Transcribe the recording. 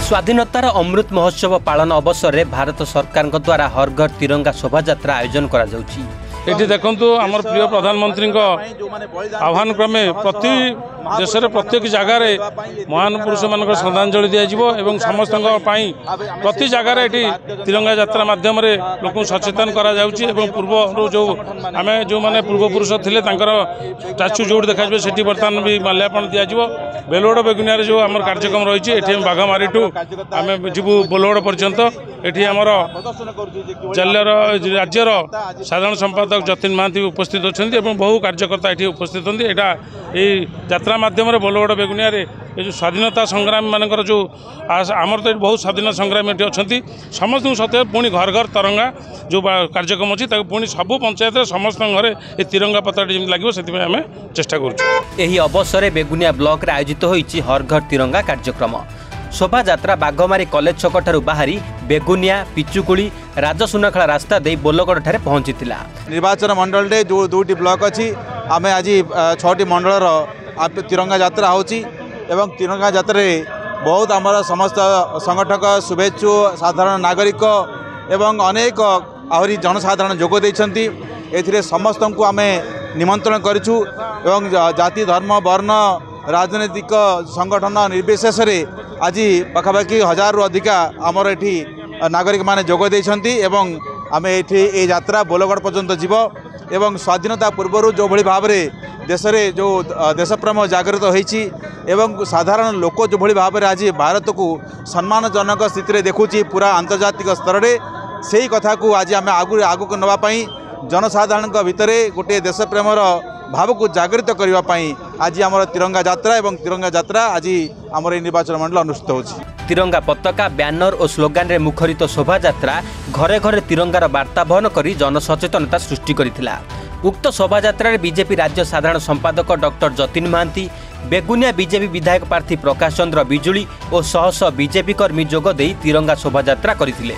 स्वाधीनतार अमृत महोत्सव पालन अवसर में भारत सरकार द्वारा हर घर तिरंगा शोभायात्रा आयोजन करा जाउची। ये देखु आमर प्रिय प्रधानमंत्री आह्वान क्रमे प्रति देश प्रत्येक जगार महान पुरुष मान श्रद्धांजलि दिज्व समस्त प्रति जगार ये तिरंगा यात्रा मध्यम लोक सचेतन करा पूर्व जो आम जो मैंने पूर्वपुरुष थे स्टाच्यू जो देखा से बर्तमान भी माल्यार्पण दिज्व बेलगड़ बेगुनिया जो आम कार्यक्रम रही है बाघमारी टू आम जीवु बोलगड़ पर्यंत ये आमर राज्यर साधारण संपादक जतिन महांती उपस्थित अच्छा बहु कार्यकर्ता ये उपस्थित होती यहाँ यात्रा मध्यम बोलगड़ बेगुनिया ये जो स्वाधीनता संग्रामी मानकर जो आमर तो बहुत स्वाधीनता संग्रामी ये अच्छा समस्त सत्य पुणी घर घर तिरंगा जो कार्यक्रम अच्छी पुणी सबू पंचायत समस्त घरे ये तिरंगा पताका जमी लगे से आम चेष्टा कर अवसर बेगुनिया ब्लॉक आयोजित होती हर घर तिरंगा कार्यक्रम शोभा यात्रा बाघमारी कॉलेज छक ठारू बाहरी बेगुनिया पिचुकुड़ी राजसुनाखला रास्ता दे बोलगड़ ठारे पहुंची। निर्वाचन मंडल जो दुईटी ब्लॉक अच्छी आम आज 6टी मंडल तिरंगा यात्रा होची एवं तिरंगा यात्रा बहुत आमर समस्त संगठक शुभेच्छु साधारण नागरिक एवं अनेक आहरी जनसाधारण जोग देइछंती एथिरे समस्त को आम निमंत्रण करिछु एवं जाति धर्म वर्ण राजनैतिक संगठन निर्विशेष आज पाखापाखि 1000 रु अधिका आमर एठी नागरिक माने जोग देइछंती एवं आम ये यात्रा बोलगड़ पर्यंत जीव एवं स्वाधीनता पूर्व जो भली भाव में देश में जो देशप्रेम जागृत होईची एवं साधारण लोक जो भली भाव में आज भारत को सम्मानजनक स्थिति देखुची पूरा आंतर्जातिक स्तर में से कथा को आज आम आगू को नापी जनसाधारण भितर गोटे देशप्रेमर भाव को जागृत करने आज आम तिरंगा यात्रा एवं तिरंगा यात्रा आज आम निर्वाचन मंडल अनुष्ठित होची। तिरंगा पताका बैनर और स्लोगान रे मुखरित शोभा यात्रा घरे घरे तिरंगार वार्ता बहन कर जनसचेतनता सृष्टि करथिला। उक्त शोभा यात्रा बीजेपी राज्य साधारण संपादक डॉक्टर जतिन महांती बेगुनिया बीजेपी विधायक प्रार्थी प्रकाश चंद्र बिजुली और शह शह बीजेपी कर्मी जोग दे तिरंगा शोभा यात्रा करथिले।